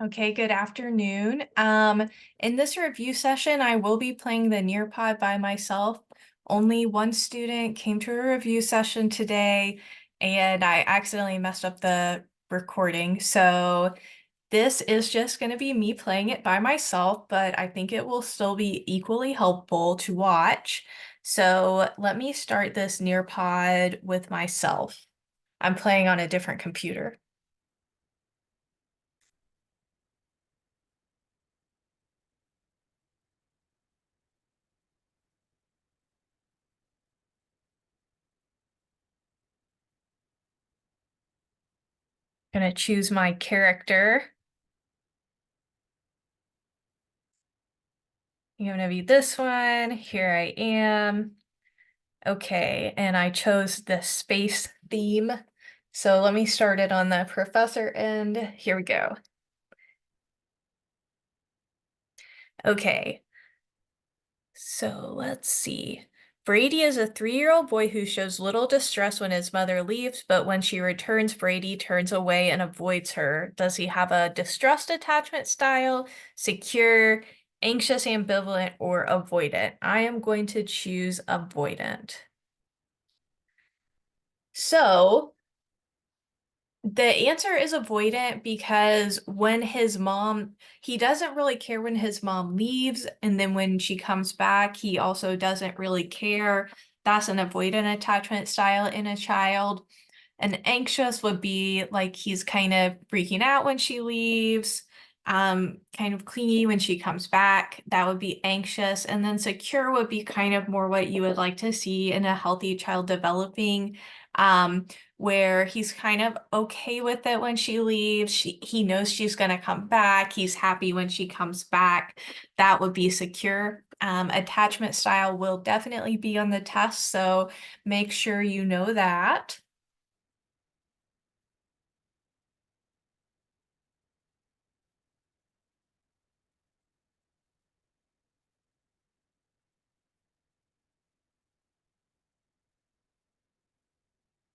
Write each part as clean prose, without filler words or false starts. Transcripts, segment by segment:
Okay, good afternoon. In this review session, I will be playing the Nearpod by myself. Only one student came to a review session today, and I accidentally messed up the recording. So this is just going to be me playing it by myself, but I think it will still be equally helpful to watch. So let me start this Nearpod with myself. I'm playing on a different computer. Gonna choose my character. I'm gonna be this one. Here I am. Okay, and I chose the space theme. So let me start it on the professor end. Here we go. Okay, so let's see. Brady is a 3-year-old boy who shows little distress when his mother leaves, but when she returns, Brady turns away and avoids her. Does he have a distrust attachment style, secure, anxious, ambivalent, or avoidant? I am going to choose avoidant. So the answer is avoidant because he doesn't really care when his mom leaves, and then when she comes back, he also doesn't really care. That's an avoidant attachment style in a child. An anxious would be like he's kind of freaking out when she leaves, kind of clingy when she comes back. That would be anxious. And then secure would be kind of more what you would like to see in a healthy child developing, where he's kind of okay with it when she leaves. He knows she's going to come back. He's happy when she comes back. That would be secure. Attachment style will definitely be on the test, so make sure you know that.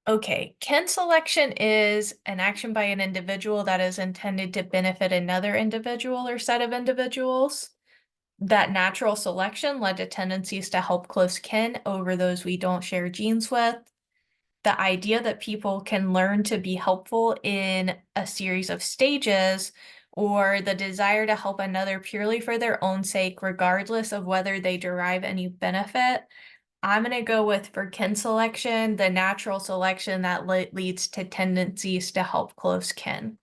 Okay, kin selection is an action by an individual that is intended to benefit another individual or set of individuals. That natural selection led to tendencies to help close kin over those we don't share genes with. The idea that people can learn to be helpful in a series of stages, or the desire to help another purely for their own sake, regardless of whether they derive any benefit. I'm going to go with for kin selection, the natural selection that leads to tendencies to help close kin.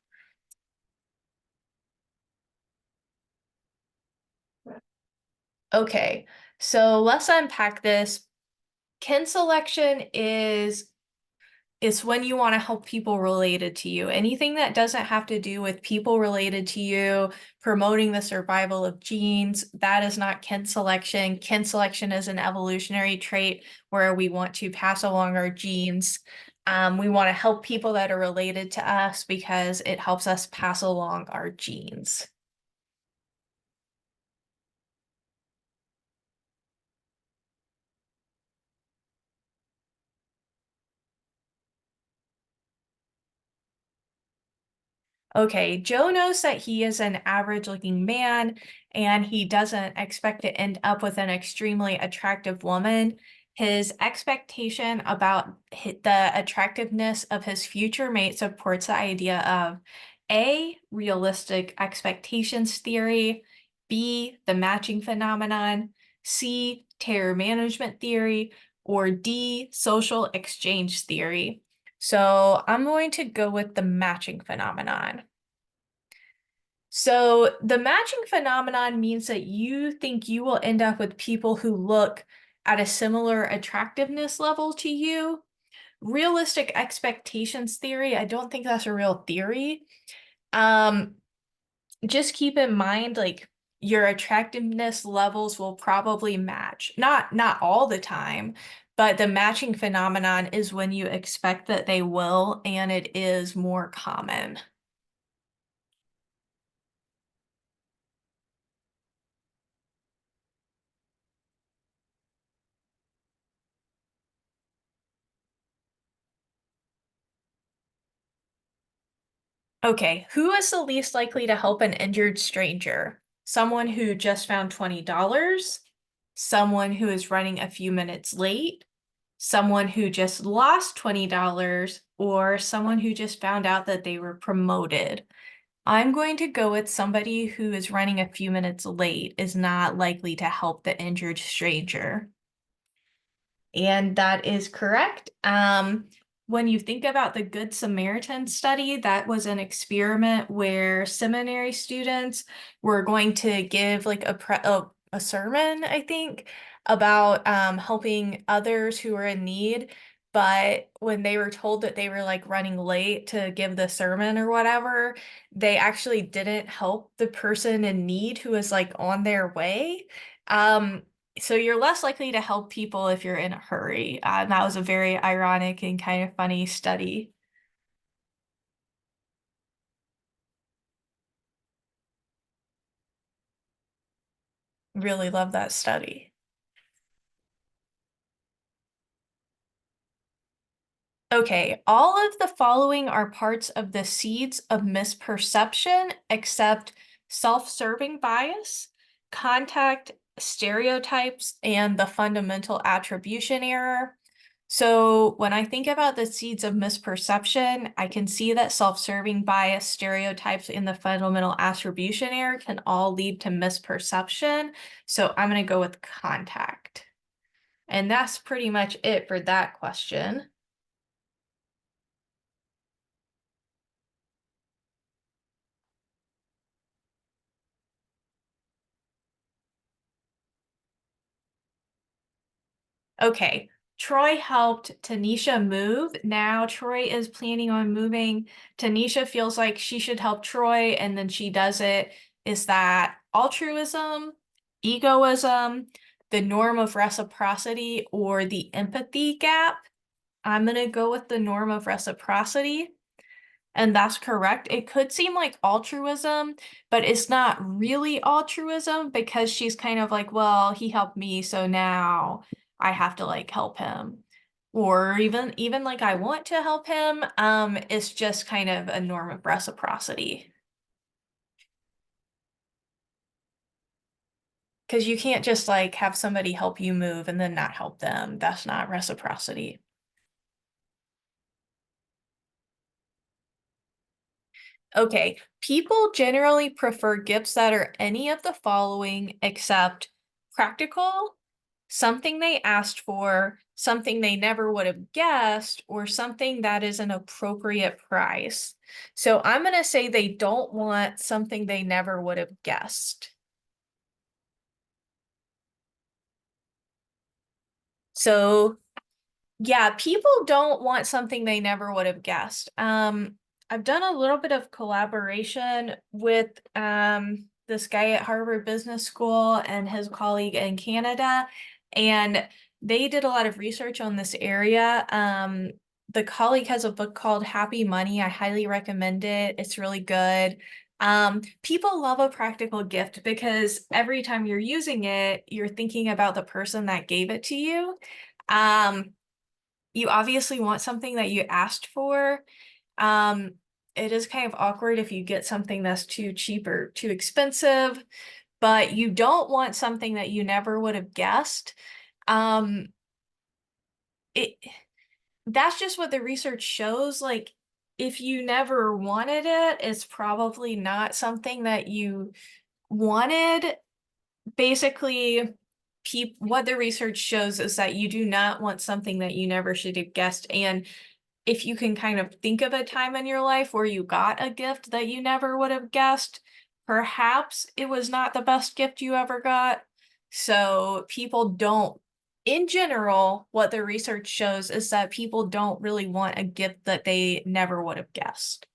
Okay, so let's unpack this. Kin selection is when you want to help people related to you. Anything that doesn't have to do with people related to you, promoting the survival of genes, that is not kin selection. Kin selection is an evolutionary trait where we want to pass along our genes. We want to help people that are related to us because it helps us pass along our genes. Okay, Joe knows that he is an average looking man and he doesn't expect to end up with an extremely attractive woman. His expectation about the attractiveness of his future mate supports the idea of A, realistic expectations theory, B, the matching phenomenon, C, terror management theory, or D, social exchange theory. So I'm going to go with the matching phenomenon. So the matching phenomenon means that you think you will end up with people who look at a similar attractiveness level to you. Realistic expectations theory, I don't think that's a real theory. Um, just keep in mind, like your attractiveness levels will probably match. Not all the time, but the matching phenomenon is when you expect that they will, and it is more common. Okay, who is the least likely to help an injured stranger? Someone who just found $20, someone who is running a few minutes late, someone who just lost $20, or someone who just found out that they were promoted. I'm going to go with somebody who is running a few minutes late is not likely to help the injured stranger. And that is correct. When you think about the Good Samaritan study, that was an experiment where seminary students were going to give like a sermon, I think, about helping others who were in need. But when they were told that they were like running late to give the sermon or whatever, they actually didn't help the person in need who was like on their way. Um, so you're less likely to help people if you're in a hurry. That was a very ironic and kind of funny study. Really love that study. Okay, all of the following are parts of the seeds of misperception except self-serving bias, contact stereotypes, and the fundamental attribution error. So when I think about the seeds of misperception, I can see that self-serving bias, stereotypes, and the fundamental attribution error can all lead to misperception. So I'm going to go with contact. And that's pretty much it for that question. Okay, Troy helped Tanisha move. Now Troy is planning on moving. Tanisha feels like she should help Troy, and then she does it. Is that altruism, egoism, the norm of reciprocity, or the empathy gap? I'm gonna go with the norm of reciprocity. And that's correct. It could seem like altruism, but it's not really altruism because she's kind of like, well, he helped me, so now I have to like help him. Or even like I want to help him. It's just kind of a norm of reciprocity. Because you can't just like have somebody help you move and then not help them. That's not reciprocity. Okay, people generally prefer gifts that are any of the following except practical, something they asked for, something they never would have guessed, or something that is an appropriate price. So I'm going to say they don't want something they never would have guessed. So yeah, people don't want something they never would have guessed. I've done a little bit of collaboration with this guy at Harvard Business School and his colleague in Canada, and they did a lot of research on this area. The colleague has a book called Happy Money. I highly recommend it. It's really good. People love a practical gift because every time you're using it, you're thinking about the person that gave it to you. Um, you obviously want something that you asked for. Um, it is kind of awkward if you get something that's too cheap or too expensive, but you don't want something that you never would have guessed. Um, it that's just what the research shows. Like, if you never wanted it, it's probably not something that you wanted. Basically, what the research shows is that you do not want something that you never should have guessed. And if you can kind of think of a time in your life where you got a gift that you never would have guessed, perhaps it was not the best gift you ever got. So people don't, in general, what the research shows is that people don't really want a gift that they never would have guessed.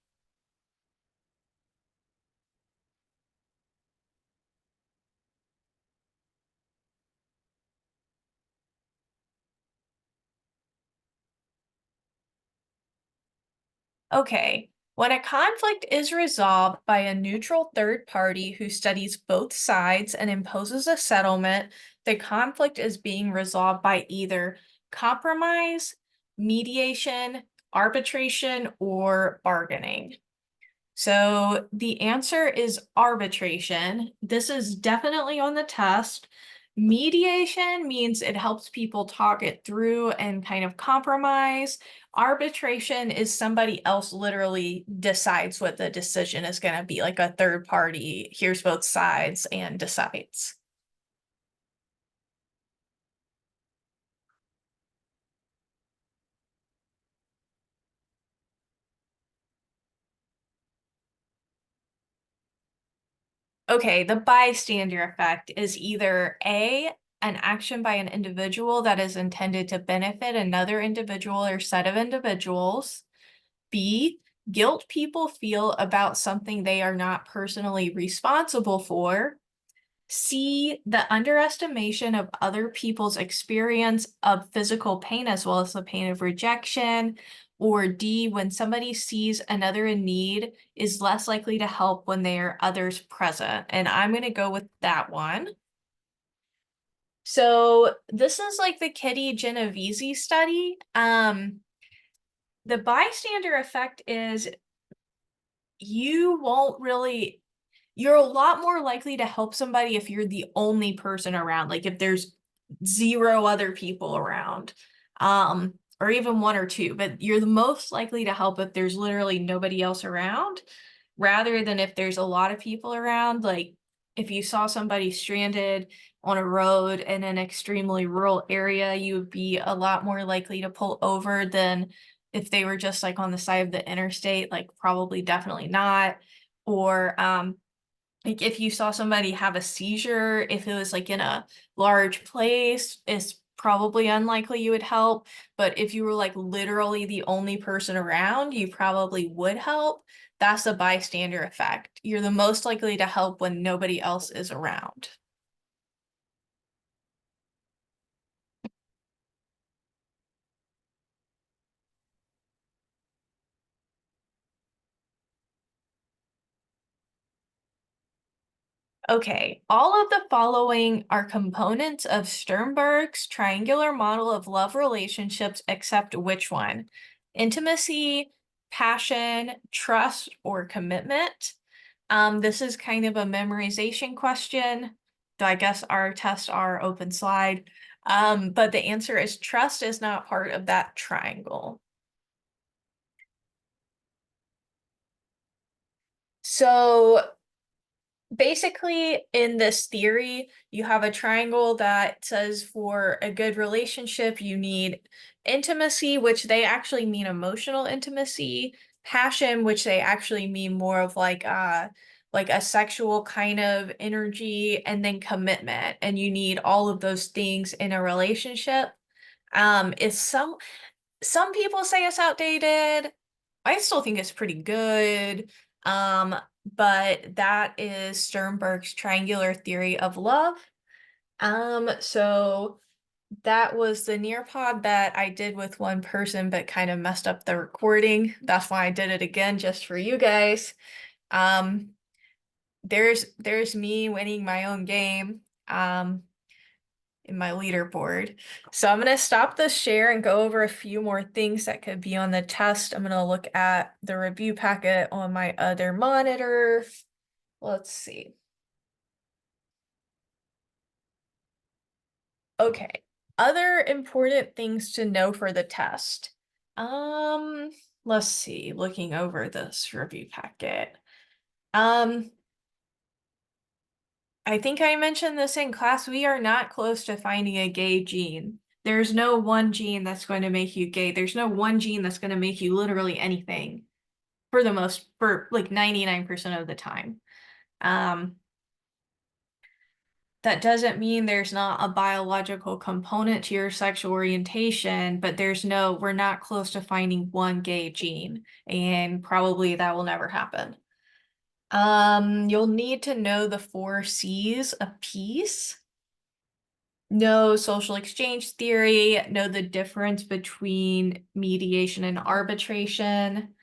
Okay, when a conflict is resolved by a neutral third party who studies both sides and imposes a settlement, the conflict is being resolved by either compromise, mediation, arbitration, or bargaining. So the answer is arbitration. This is definitely on the test. Mediation means it helps people talk it through and kind of compromise. Arbitration is somebody else literally decides what the decision is going to be, like a third party hears both sides and decides. Okay, the bystander effect is either A, an action by an individual that is intended to benefit another individual or set of individuals. B, guilt people feel about something they are not personally responsible for. C, the underestimation of other people's experience of physical pain as well as the pain of rejection. Or D, when somebody sees another in need, is less likely to help when there are others present. And I'm going to go with that one. So this is like the Kitty Genovese study. The bystander effect is you won't really you're a lot more likely to help somebody if you're the only person around, like if there's zero other people around, or even one or two, but you're the most likely to help if there's literally nobody else around, rather than if there's a lot of people around. Like if you saw somebody stranded on a road in an extremely rural area, you would be a lot more likely to pull over than if they were just like on the side of the interstate, like probably definitely not. Or like if you saw somebody have a seizure, if it was like in a large place, it's probably unlikely you would help. But if you were like literally the only person around, you probably would help. That's the bystander effect. You're the most likely to help when nobody else is around. Okay, all of the following are components of Sternberg's triangular model of love relationships, except which one? Intimacy, passion, trust, or commitment. This is kind of a memorization question. So I guess our tests are open slide. But the answer is trust is not part of that triangle. So basically, in this theory, you have a triangle that says for a good relationship, you need intimacy, which they actually mean emotional intimacy, passion, which they actually mean more of like a sexual kind of energy, and then commitment. And you need all of those things in a relationship. It's some people say it's outdated. I still think it's pretty good. But that is Sternberg's triangular theory of love. So that was the Nearpod that I did with one person, but kind of messed up the recording. That's why I did it again just for you guys. Um, there's me winning my own game. In my leaderboard. So I'm going to stop the share and go over a few more things that could be on the test. I'm going to look at the review packet on my other monitor. Let's see. Okay. Other important things to know for the test. Um, let's see, looking over this review packet. Um, I think I mentioned this in class. We are not close to finding a gay gene. There's no one gene that's going to make you gay. There's no one gene that's going to make you literally anything for like 99% of the time. Um, that doesn't mean there's not a biological component to your sexual orientation, but we're not close to finding one gay gene, and probably that will never happen. You'll need to know the 4 C's of peace. Know social exchange theory, know the difference between mediation and arbitration.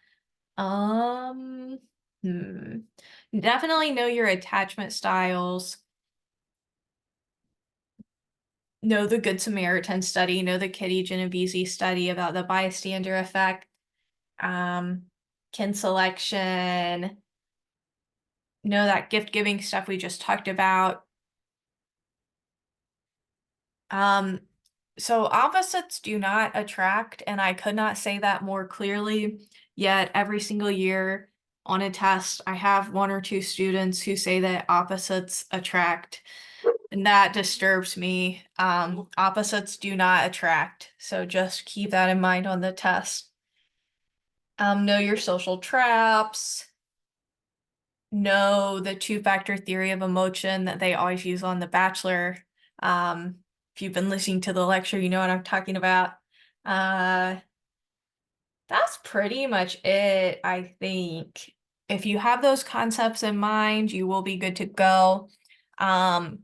Um, hmm. Definitely know your attachment styles. Know the Good Samaritan study, know the Kitty Genovese study about the bystander effect. Um, kin selection, know that gift giving stuff we just talked about. Um, so opposites do not attract, and I could not say that more clearly. Yet every single year on a test, I have one or two students who say that opposites attract, and that disturbs me. Opposites do not attract, so just keep that in mind on the test. Know your social traps. Know the two-factor theory of emotion that they always use on The Bachelor. If you've been listening to the lecture, you know what I'm talking about. Uh, that's pretty much it, I think. If you have those concepts in mind, you will be good to go. Um,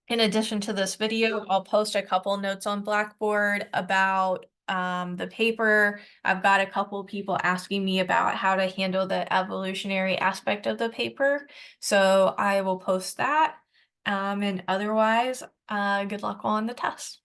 in addition to this video, I'll post a couple notes on Blackboard about the paper. I've got a couple people asking me about how to handle the evolutionary aspect of the paper, so I will post that. And otherwise, good luck on the test.